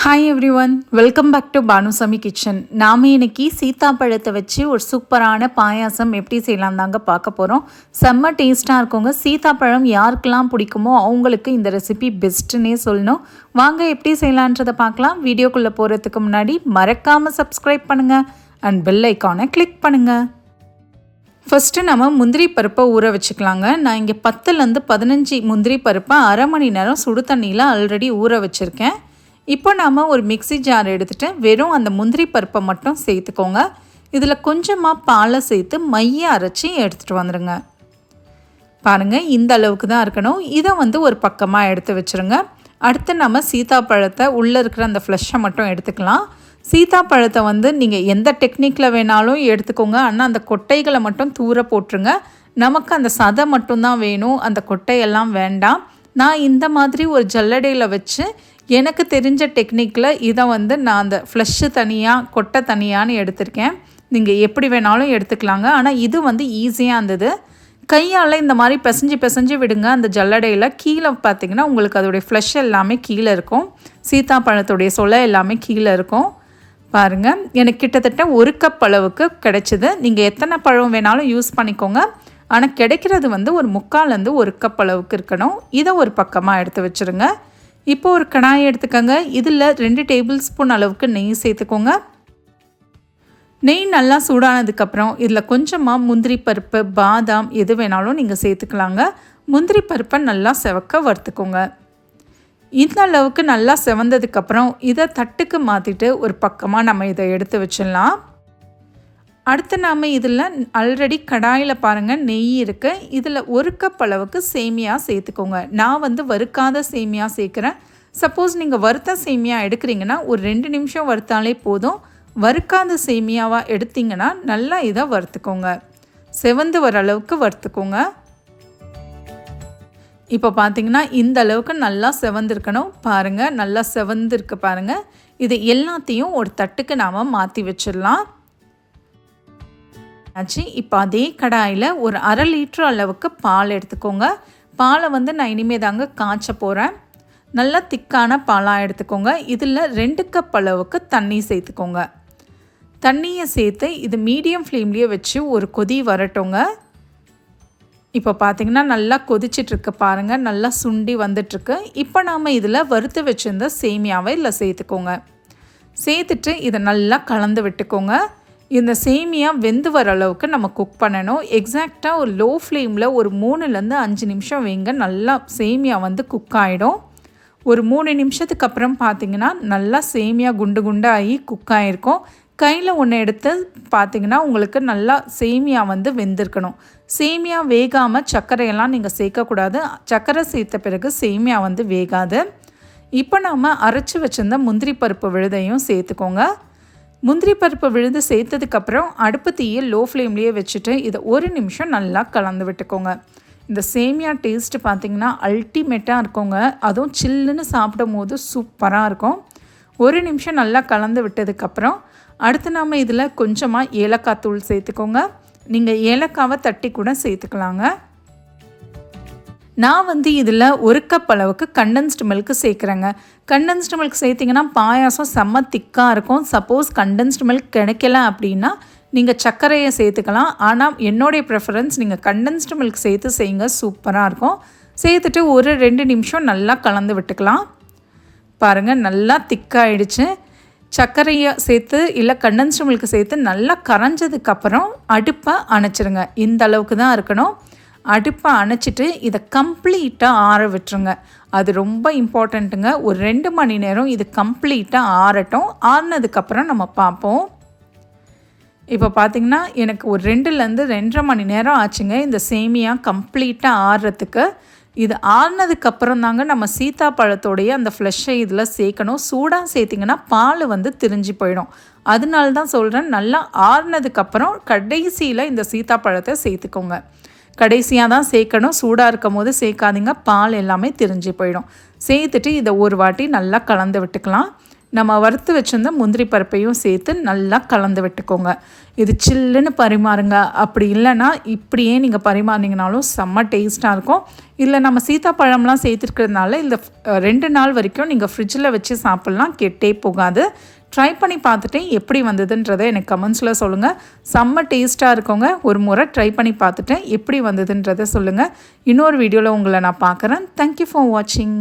Hi everyone, welcome back to Bhanusamy kitchen. நாம் இன்னைக்கு சீத்தாப்பழத்தை வச்சு ஒரு சூப்பரான பாயாசம் எப்படி செய்யலாம் தாங்க பார்க்க போகிறோம். செம்ம டேஸ்ட்டாக இருக்குங்க. சீத்தாப்பழம் யாருக்கெல்லாம் பிடிக்குமோ அவங்களுக்கு இந்த ரெசிபி பெஸ்ட்டுன்னே சொல்லணும். வாங்க எப்படி செய்யலான்றதை பார்க்கலாம். வீடியோக்குள்ளே போகிறதுக்கு முன்னாடி மறக்காமல் சப்ஸ்கிரைப் பண்ணுங்கள் அண்ட் பெல் ஐக்கானை கிளிக் பண்ணுங்கள். ஃபஸ்ட்டு நம்ம முந்திரி பருப்பை ஊற வச்சுக்கலாங்க. நான் இங்கே 10லேருந்து 15 முந்திரி பருப்பை அரை மணி நேரம் சுடு தண்ணியில் ஆல்ரெடி ஊற வச்சுருக்கேன். இப்போ நாம் ஒரு மிக்ஸி ஜார் எடுத்துகிட்டு வெறும் அந்த முந்திரி பருப்பை மட்டும் சேர்த்துக்கோங்க. இதில் கொஞ்சமாக பாலை சேர்த்து மைய அரைச்சி எடுத்துகிட்டு வந்துடுங்க. பாருங்கள், இந்த அளவுக்கு தான் இருக்கணும். இதை ஒரு பக்கமாக எடுத்து வச்சுருங்க. அடுத்து நம்ம சீத்தாப்பழத்தை உள்ளே இருக்கிற அந்த ஃப்ளஷை மட்டும் எடுத்துக்கலாம். சீத்தாப்பழத்தை நீங்கள் எந்த டெக்னிக்கில் வேணாலும் எடுத்துக்கோங்க. ஆனால் அந்த கொட்டைகளை மட்டும் தூர போட்டுருங்க. நமக்கு அந்த சதை மட்டும்தான் வேணும், அந்த கொட்டையெல்லாம் வேண்டாம். நான் இந்த மாதிரி ஒரு ஜல்லடையில் வச்சு எனக்கு தெரிஞ்ச டெக்னிக்கில் இதை நான் அந்த ஃப்ளஷ்ஷு தனியாக கொட்டை தனியான்னு எடுத்திருக்கேன். நீங்கள் எப்படி வேணாலும் எடுத்துக்கலாங்க. ஆனால் இது ஈஸியாக இருந்தது. கையால் இந்த மாதிரி பிசைஞ்சு விடுங்க. அந்த ஜல்லடையில் கீழே பார்த்திங்கன்னா உங்களுக்கு அதோடைய ஃப்ளஷ் எல்லாமே கீழே இருக்கும். சீத்தாப்பழத்துடைய சொலை எல்லாமே கீழே இருக்கும். பாருங்கள், எனக்கு கிட்டத்தட்ட 1 கப் அளவுக்கு கிடைச்சிது. நீங்கள் எத்தனை பழம் வேணாலும் யூஸ் பண்ணிக்கோங்க. ஆனால் கிடைக்கிறது ஒரு 3/4லேருந்து 1 கப் அளவுக்கு இருக்கணும். இதை ஒரு பக்கமாக எடுத்து வச்சுருங்க. இப்போ ஒரு கடாயை எடுத்துக்கோங்க. இதில் 2 டேபிள் ஸ்பூன் அளவுக்கு நெய் சேர்த்துக்கோங்க. நெய் நல்லா சூடானதுக்கப்புறம் இதில் கொஞ்சமாக முந்திரி பருப்பு, பாதாம் எது வேணாலும் நீங்கள் சேர்த்துக்கலாங்க. முந்திரி பருப்பை நல்லா செவக்க வறுத்துக்கோங்க. இந்த அளவுக்கு நல்லா செவந்ததுக்கப்புறம் இதை தட்டுக்கு மாற்றிட்டு ஒரு பக்கமாக நம்ம இதை எடுத்து வச்சிடலாம். அடுத்து நாம் இதில் ஆல்ரெடி கடாயில் பாருங்கள் நெய் இருக்குது. இதில் 1 கப் அளவுக்கு சேமியா சேர்த்துக்கோங்க. நான் வறுக்காத சேமியா சேர்க்குறேன். சப்போஸ் நீங்கள் வறுத்த சேமியா எடுக்கிறீங்கன்னா ஒரு 2 நிமிஷம் வறுத்தாலே போதும். வறுக்காத சேமியாவாக எடுத்திங்கன்னா நல்லா இதை வறுத்துக்கோங்க. செவந்து வர அளவுக்கு வறுத்துக்கோங்க. இப்போ பார்த்திங்கன்னா இந்த அளவுக்கு நல்லா செவந்திருக்கணும். பாருங்கள், நல்லா செவந்திருக்கு பாருங்கள். இது எல்லாத்தையும் ஒரு தட்டுக்கு நாம் மாற்றி வச்சிடலாம். ஆச்சு. இப்போ அதே கடாயில் ஒரு 1/2 லிட்டர் அளவுக்கு பால் எடுத்துக்கோங்க. பாலை நான் இனிமேல் தாங்க காய்ச்ச போகிறேன். நல்லா திக்கான பாலாக எடுத்துக்கோங்க. இதில் 2 கப் அளவுக்கு தண்ணி சேர்த்துக்கோங்க. தண்ணியை சேர்த்து இது மீடியம் ஃப்ளேம்லேயே வச்சு ஒரு கொதி வரட்டுங்க. இப்போ பார்த்திங்கன்னா நல்லா கொதிச்சிட்ருக்கு பாருங்கள். நல்லா சுண்டி வந்துட்டுருக்கு. இப்போ நாம் இதில் வறுத்து வச்சுருந்த சேமியாவை இதில் சேர்த்துக்கோங்க. சேர்த்துட்டு இதை நல்லா கலந்து விட்டுக்கோங்க. இந்த சேமியா வெந்து வர அளவுக்கு நம்ம குக் பண்ணணும். எக்ஸாக்டாக ஒரு லோ ஃப்ளேமில் ஒரு 3லேருந்து 5 நிமிஷம் வைங்க. நல்லா சேமியா குக் ஆகிடும். ஒரு 3 நிமிஷத்துக்கு அப்புறம் பார்த்திங்கன்னா நல்லா சேமியா குண்டு குண்டாகி குக் ஆகிருக்கும். கையில் ஒன்று எடுத்து பார்த்திங்கன்னா உங்களுக்கு நல்லா சேமியா வெந்திருக்கணும். சேமியா வேகாமல் சர்க்கரையெல்லாம் நீங்கள் சேர்க்கக்கூடாது. சர்க்கரை சேர்த்த பிறகு சேமியா வேகாது. இப்போ நம்ம அரைச்சி வச்சுருந்த முந்திரி பருப்பு விழுதையும் சேர்த்துக்கோங்க. முந்திரி பருப்பு விழுது சேர்த்ததுக்கப்புறம் அடுப்பு தீயை லோ ஃப்ளேம்லேயே வச்சுட்டு இதை 1 நிமிஷம் நல்லா கலந்து விட்டுக்கோங்க. இந்த சேமியா டேஸ்ட்டு பார்த்திங்கன்னா அல்டிமேட்டாக இருக்குங்க. அதுவும் சில்லுன்னு சாப்பிடும் போது சூப்பராக இருக்கும். 1 நிமிஷம் நல்லா கலந்து விட்டதுக்கப்புறம் அடுத்து நாம் இதில் கொஞ்சமாக ஏலக்காய் தூள் சேர்த்துக்கோங்க. நீங்கள் ஏலக்காவை தட்டி கூட சேர்த்துக்கலாங்க. நான் இதில் 1 கப் அளவுக்கு கண்டென்ஸ்டு மில்க் சேர்க்குறேங்க. கண்டென்ஸ்டு மில்க் சேர்த்திங்கன்னா பாயாசம் செம்ம திக்காக இருக்கும். சப்போஸ் கண்டென்ஸ்டு மில்க் கிடைக்கல அப்படின்னா நீங்கள் சர்க்கரையை சேர்த்துக்கலாம். ஆனால் என்னுடைய ப்ரெஃபரன்ஸ் நீங்கள் கண்டென்ஸ்டு மில்க் சேர்த்து செய்யுங்க, சூப்பராக இருக்கும். சேர்த்துட்டு ஒரு 2 நிமிஷம் நல்லா கலந்து விட்டுக்கலாம். பாருங்கள், நல்லா திக்காகிடுச்சு. சர்க்கரையை சேர்த்து இல்லை கண்டென்ஸ்டு மில்க் சேர்த்து நல்லா கரைஞ்சதுக்கப்புறம் அடுப்பை அணைச்சிருங்க. இந்த அளவுக்கு தான் இருக்கணும். அடுப்பை அணைச்சிட்டு இதை கம்ப்ளீட்டாக ஆற விட்டுருங்க. அது ரொம்ப இம்பார்ட்டண்ட்டுங்க. ஒரு 2 மணி நேரம் இது கம்ப்ளீட்டாக ஆறட்டும். ஆறினதுக்கப்புறம் நம்ம பார்ப்போம். இப்போ பார்த்திங்கன்னா எனக்கு ஒரு 2லேருந்து 2.5 மணி நேரம் ஆச்சுங்க இந்த சேமியா கம்ப்ளீட்டாக ஆறுறதுக்கு. இது ஆறினதுக்கப்புறம் தாங்க நம்ம சீத்தாப்பழத்தோடைய அந்த ஃப்ளஷை இதில் சேர்க்கணும். சூடாக சேர்த்திங்கன்னா பால் திரிஞ்சு போயிடும். அதனால தான் சொல்கிறேன், நல்லா ஆறினதுக்கப்புறம் கடைசியில் இந்த சீத்தாப்பழத்தை சேர்த்துக்கோங்க. கடைசியாக தான் சேர்க்கணும். சூடாக இருக்கும் போது சேர்க்காதீங்க, பால் எல்லாமே திரிஞ்சு போயிடும். சேர்த்துட்டு இதை ஒரு வாட்டி நல்லா கலந்து விட்டுக்கலாம். நம்ம வறுத்து வச்சுருந்த முந்திரி பருப்பையும் சேர்த்து நல்லா கலந்து விட்டுக்கோங்க. இது சில்லுன்னு பரிமாறுங்க. அப்படி இல்லைன்னா இப்படியே நீங்கள் பரிமாறினீங்கனாலும் செம்ம டேஸ்ட்டாக இருக்கும். இல்லை நம்ம சீத்தாப்பழம்லாம் சேர்த்துருக்கிறதுனால இந்த 2 நாள் வரைக்கும் நீங்கள் ஃப்ரிட்ஜில் வச்சு சாப்பிட்லாம், கெட்டே போகாது. ட்ரை பண்ணி பார்த்துட்டு எப்படி வந்ததுன்றதை எனக்கு கமெண்ட்ஸில் சொல்லுங்கள். செம்ம டேஸ்ட்டாக இருக்கோங்க. ஒரு முறை ட்ரை பண்ணி பார்த்துட்டு எப்படி வந்ததுன்றதை சொல்லுங்கள். இன்னொரு வீடியோவில் உங்களை நான் பார்க்குறேன். தேங்க்யூ ஃபார் வாட்சிங்.